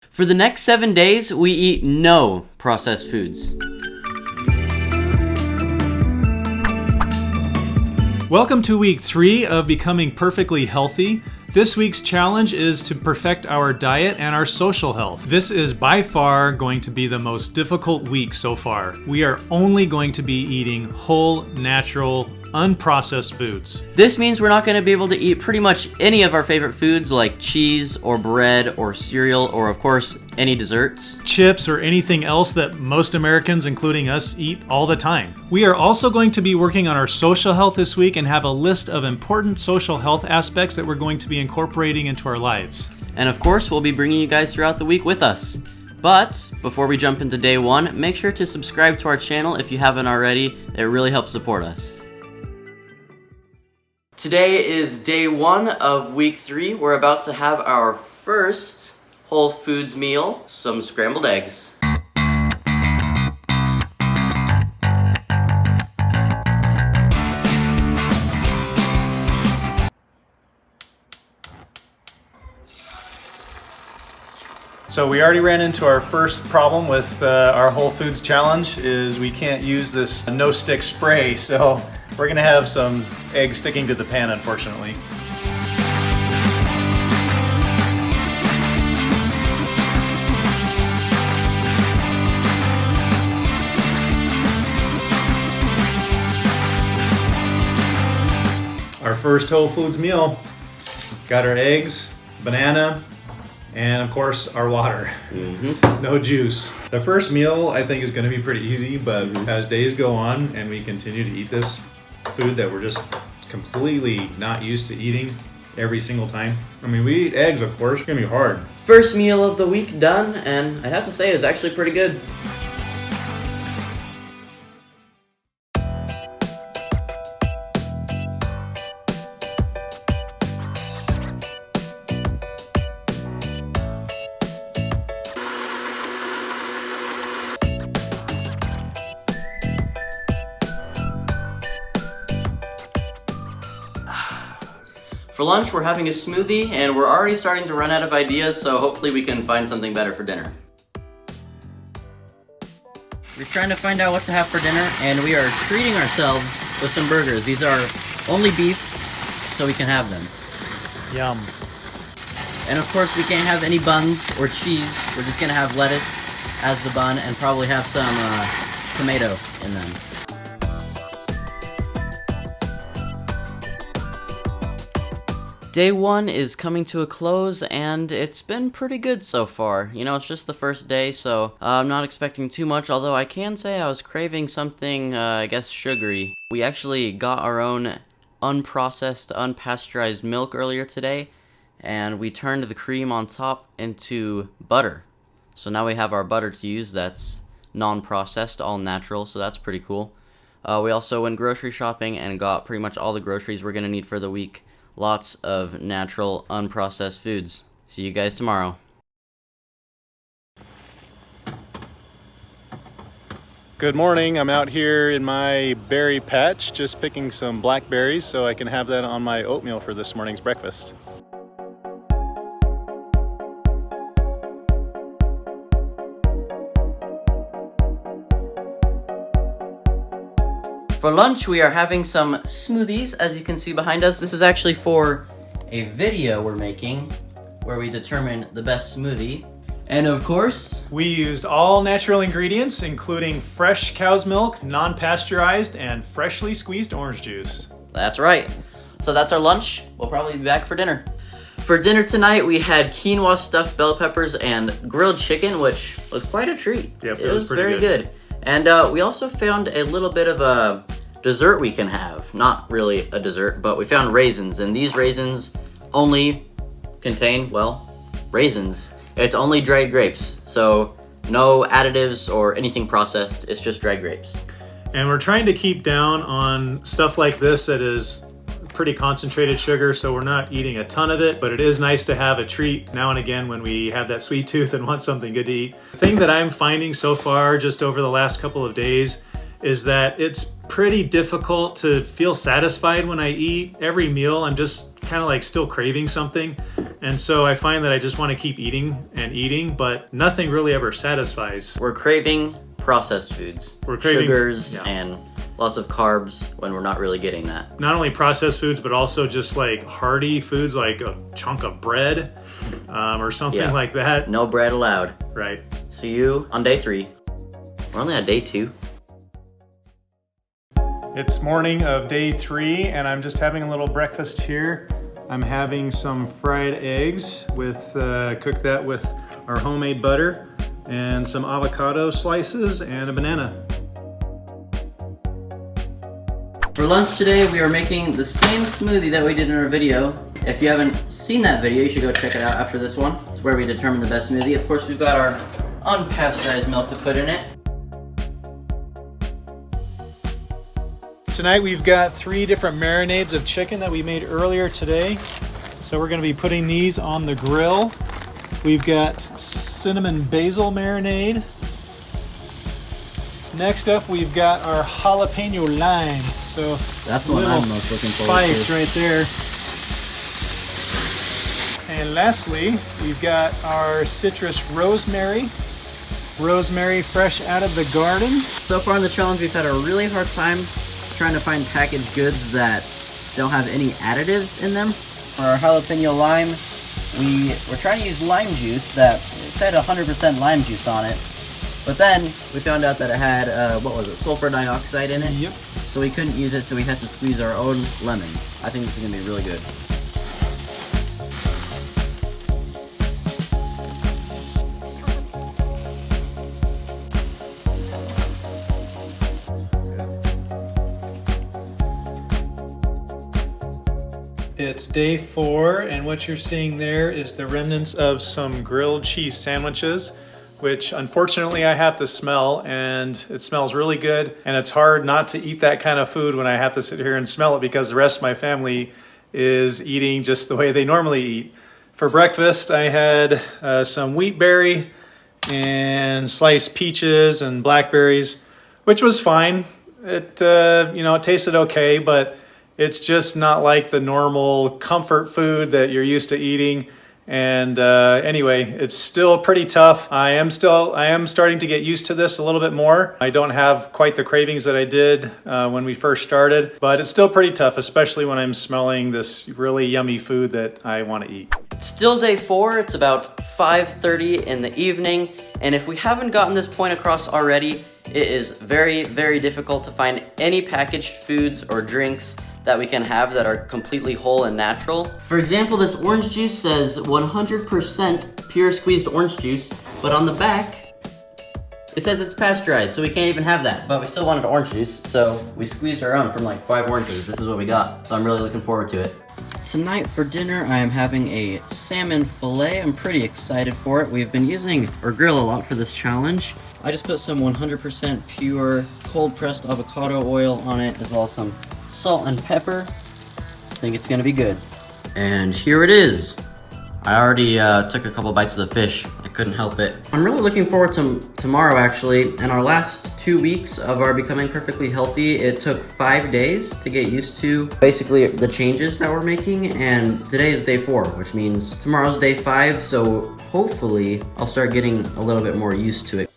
For the next 7 days, we eat no processed foods. Welcome to week 3 of becoming perfectly healthy. This week's challenge is to perfect our diet and our social health. This is by far going to be the most difficult week so far. We are only going to be eating whole, natural, unprocessed foods. This means we're not going to be able to eat pretty much any of our favorite foods like cheese or bread or cereal or, of course, any desserts, chips, or anything else that most Americans, including us, eat all the time. We are also going to be working on our social health this week and have a list of important social health aspects that we're going to be incorporating into our lives. And of course, we'll be bringing you guys throughout the week with us. But before we jump into day 1, make sure to subscribe to our channel if you haven't already. It really helps support us. Today is day 1 of week 3. We're about to have our first Whole Foods meal, some scrambled eggs. So we already ran into our first problem with our Whole Foods challenge is we can't use this no-stick spray, so we're gonna have some eggs sticking to the pan, unfortunately. Our first Whole Foods meal. Got our eggs, banana, and of course our water. No juice. The first meal I think is going to be pretty easy, but as days go on and we continue to eat this food that we're just completely not used to eating every single time. I mean, we eat eggs, of course. It's going to be hard. First meal of the week done, and I have to say it was actually pretty good. For lunch, we're having a smoothie, and we're already starting to run out of ideas, so hopefully we can find something better for dinner. We're trying to find out what to have for dinner, and we are treating ourselves with some burgers. These are only beef, so we can have them. Yum. And of course, we can't have any buns or cheese. We're just gonna have lettuce as the bun, and probably have some tomato in them. Day 1 is coming to a close, and it's been pretty good so far. You know, it's just the first day, so I'm not expecting too much, although I can say I was craving something, I guess, sugary. We actually got our own unprocessed, unpasteurized milk earlier today, and we turned the cream on top into butter. So now we have our butter to use that's non-processed, all natural, so that's pretty cool. We also went grocery shopping and got pretty much all the groceries we're going to need for the week. Lots of natural, unprocessed foods. See you guys tomorrow. Good morning. I'm out here in my berry patch just picking some blackberries so I can have that on my oatmeal for this morning's breakfast. For lunch, we are having some smoothies, as you can see behind us. This is actually for a video we're making where we determine the best smoothie. And of course, we used all natural ingredients, including fresh cow's milk, non-pasteurized, and freshly squeezed orange juice. That's right. So that's our lunch. We'll probably be back for dinner. For dinner tonight, we had quinoa stuffed bell peppers and grilled chicken, which was quite a treat. Yep, it was pretty very good. And we also found a little bit of a dessert we can have. Not really a dessert, but we found raisins, and these raisins only contain, well, raisins. It's only dried grapes, so no additives or anything processed. It's just dried grapes. And we're trying to keep down on stuff like this that is pretty concentrated sugar, so we're not eating a ton of it, but it is nice to have a treat now and again when we have that sweet tooth and want something good to eat. The thing that I'm finding so far just over the last couple of days is that it's pretty difficult to feel satisfied when I eat. Every meal, I'm just kind of like still craving something. And so I find that I just want to keep eating and eating, but nothing really ever satisfies. We're craving processed foods. We're craving sugars and lots of carbs when we're not really getting that. Not only processed foods, but also just like hearty foods, like a chunk of bread or something like that. No bread allowed. Right. See you on day 3. We're only on day 2. It's morning of day 3, and I'm just having a little breakfast here. I'm having some fried eggs with, cook that with our homemade butter and some avocado slices and a banana. For lunch today, we are making the same smoothie that we did in our video. If you haven't seen that video, you should go check it out after this one. It's where we determine the best smoothie. Of course, we've got our unpasteurized milk to put in it. Tonight we've got 3 different marinades of chicken that we made earlier today. So we're going to be putting these on the grill. We've got cinnamon basil marinade. Next up we've got our jalapeno lime. So that's the one I'm most looking forward to. Spikes right there. And lastly, we've got our citrus rosemary. Rosemary fresh out of the garden. So far in the challenge, we've had a really hard time trying to find packaged goods that don't have any additives in them. For our jalapeno lime, we were trying to use lime juice that said 100% lime juice on it. But then we found out that it had, sulfur dioxide in it. Yep. So we couldn't use it, so we had to squeeze our own lemons. I think this is gonna be really good. It's day 4, and what you're seeing there is the remnants of some grilled cheese sandwiches, which unfortunately I have to smell, and it smells really good, and it's hard not to eat that kind of food when I have to sit here and smell it because the rest of my family is eating just the way they normally eat. For breakfast, I had some wheat berry and sliced peaches and blackberries, which was fine. It it tasted okay, but it's just not like the normal comfort food that you're used to eating. And anyway, it's still pretty tough. I am starting to get used to this a little bit more. I don't have quite the cravings that I did when we first started, but it's still pretty tough, especially when I'm smelling this really yummy food that I want to eat. It's still day 4, it's about 5:30 in the evening, and if we haven't gotten this point across already, it is very, very difficult to find any packaged foods or drinks that we can have that are completely whole and natural. For example, this orange juice says 100% pure squeezed orange juice, but on the back, it says it's pasteurized, so we can't even have that. But we still wanted orange juice, so we squeezed our own from like 5 oranges. This is what we got, so I'm really looking forward to it. Tonight for dinner, I am having a salmon fillet. I'm pretty excited for it. We've been using our grill a lot for this challenge. I just put some 100% pure cold-pressed avocado oil on it, as well as some salt and pepper. I think it's gonna be good. And here it is. I already took a couple bites of the fish. I couldn't help it. I'm really looking forward to tomorrow, actually. In our last 2 weeks of our becoming perfectly healthy, it took 5 days to get used to basically the changes that we're making. And today is day 4, which means tomorrow's day 5. So hopefully I'll start getting a little bit more used to it.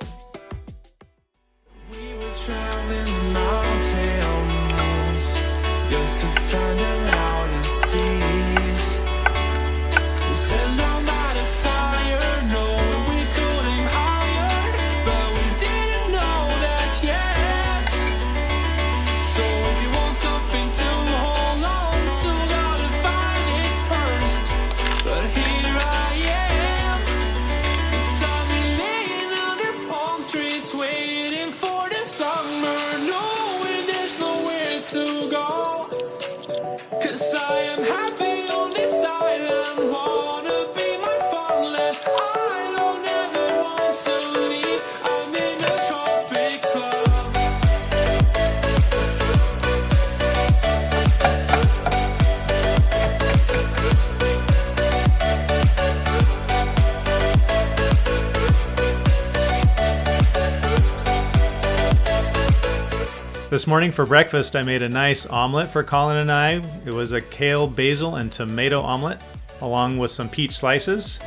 This morning for breakfast, I made a nice omelet for Colin and I. It was a kale, basil, and tomato omelet, along with some peach slices.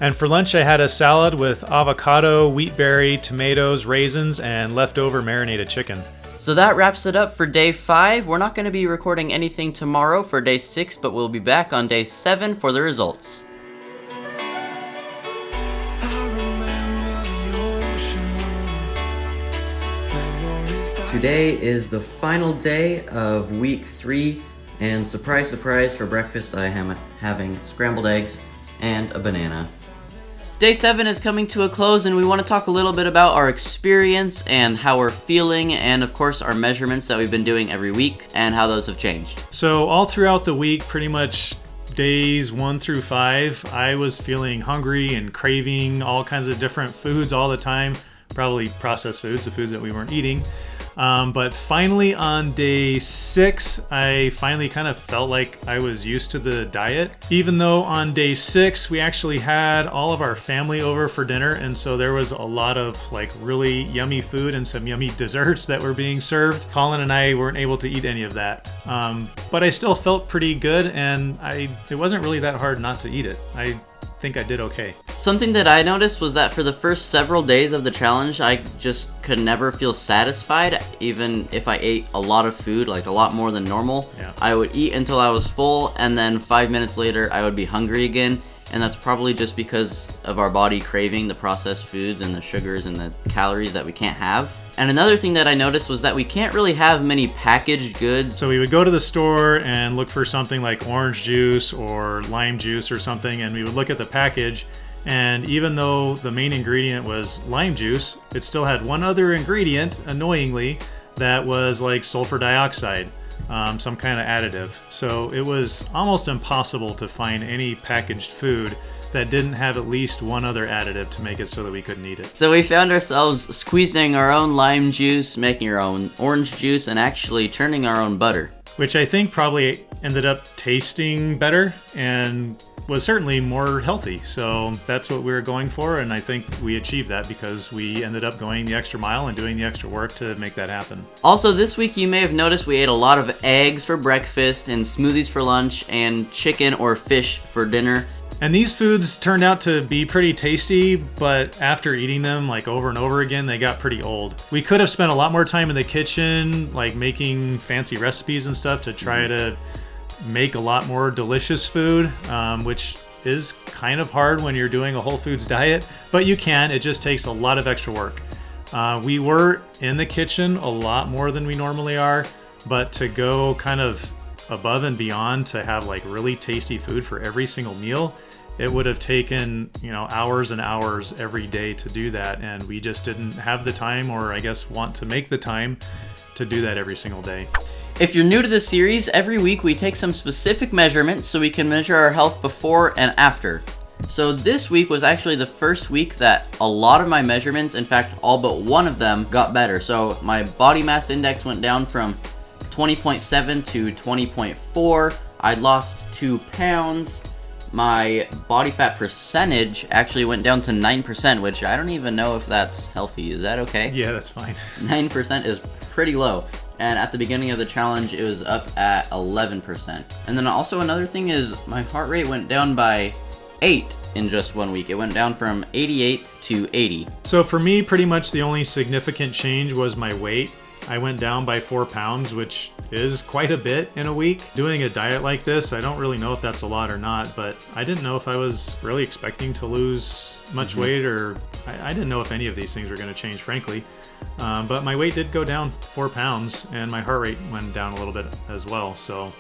And for lunch, I had a salad with avocado, wheat berry, tomatoes, raisins, and leftover marinated chicken. So that wraps it up for day 5. We're not going to be recording anything tomorrow for day 6, but we'll be back on day 7 for the results. Today is the final day of week 3, and surprise, surprise, for breakfast I am having scrambled eggs and a banana. Day 7 is coming to a close, and we want to talk a little bit about our experience and how we're feeling, and of course our measurements that we've been doing every week and how those have changed. So all throughout the week, pretty much days 1 through 5, I was feeling hungry and craving all kinds of different foods all the time, probably processed foods, the foods that we weren't eating. But finally on day 6, I finally kind of felt like I was used to the diet. Even though on day 6, we actually had all of our family over for dinner. And so there was a lot of like really yummy food and some yummy desserts that were being served. Colin and I weren't able to eat any of that. But I still felt pretty good, and it wasn't really that hard not to eat it. I think I did okay. Something that I noticed was that for the first several days of the challenge, I just could never feel satisfied, even if I ate a lot of food, like a lot more than normal. Yeah. I would eat until I was full, and then 5 minutes later, I would be hungry again. And that's probably just because of our body craving the processed foods and the sugars and the calories that we can't have. And another thing that I noticed was that we can't really have many packaged goods. So we would go to the store and look for something like orange juice or lime juice or something, and we would look at the package, and even though the main ingredient was lime juice, it still had one other ingredient, annoyingly, that was like sulfur dioxide, some kind of additive. So it was almost impossible to find any packaged food that didn't have at least one other additive to make it so that we couldn't eat it. So we found ourselves squeezing our own lime juice, making our own orange juice, and actually churning our own butter. Which I think probably ended up tasting better and was certainly more healthy. So that's what we were going for, and I think we achieved that because we ended up going the extra mile and doing the extra work to make that happen. Also, this week you may have noticed we ate a lot of eggs for breakfast and smoothies for lunch and chicken or fish for dinner. And these foods turned out to be pretty tasty, but after eating them like over and over again, they got pretty old. We could have spent a lot more time in the kitchen, like making fancy recipes and stuff to try to make a lot more delicious food, which is kind of hard when you're doing a whole foods diet, but you can. It just takes a lot of extra work. We were in the kitchen a lot more than we normally are, but to go kind of above and beyond to have like really tasty food for every single meal, it would have taken, hours and hours every day to do that, and we just didn't have the time, or I guess want to make the time to do that every single day. If you're new to the series, every week we take some specific measurements so we can measure our health before and after. So this week was actually the first week that a lot of my measurements, in fact all but one of them, got better. So my body mass index went down from 20.7 to 20.4. I lost 2 pounds. My body fat percentage actually went down to 9%, which I don't even know if that's healthy. Is that okay? Yeah, that's fine. 9% is pretty low. And at the beginning of the challenge, it was up at 11%. And then also another thing is my heart rate went down by 8 in just 1 week. It went down from 88 to 80. So for me, pretty much the only significant change was my weight. I went down by 4 pounds, which is quite a bit in a week. Doing a diet like this, I don't really know if that's a lot or not, but I didn't know if I was really expecting to lose much weight, or I didn't know if any of these things were going to change, frankly. But my weight did go down 4 pounds, and my heart rate went down a little bit as well. So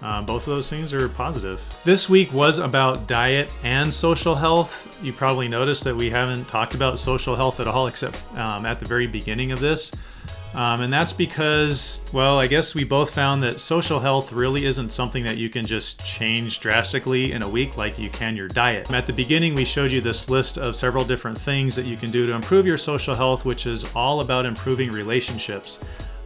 both of those things are positive. This week was about diet and social health. You probably noticed that we haven't talked about social health at all, except at the very beginning of this. And that's because, well, I guess we both found that social health really isn't something that you can just change drastically in a week like you can your diet. At the beginning, we showed you this list of several different things that you can do to improve your social health, which is all about improving relationships.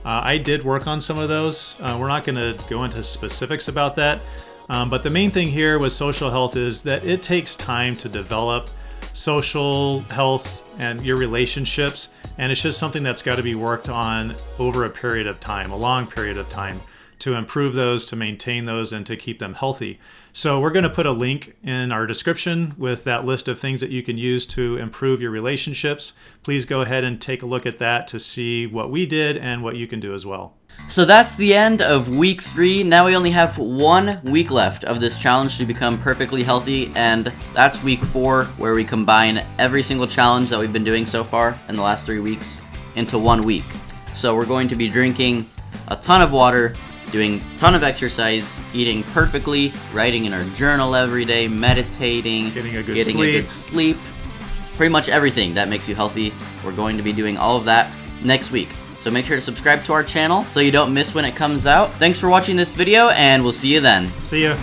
I did work on some of those. We're not going to go into specifics about that. But the main thing here with social health is that it takes time to develop. social health and your relationships. And it's just something that's got to be worked on over a period of time, a long period of time, to improve those, to maintain those, and to keep them healthy. So we're going to put a link in our description with that list of things that you can use to improve your relationships. Please go ahead and take a look at that to see what we did and what you can do as well. So that's the end of week 3. Now we only have 1 week left of this challenge to become perfectly healthy, and that's week 4, where we combine every single challenge that we've been doing so far in the last 3 weeks into 1 week. So we're going to be drinking a ton of water, doing a ton of exercise, eating perfectly, writing in our journal every day, meditating, getting a good sleep, pretty much everything that makes you healthy. We're going to be doing all of that next week. So make sure to subscribe to our channel so you don't miss when it comes out. Thanks for watching this video, and we'll see you then. See ya.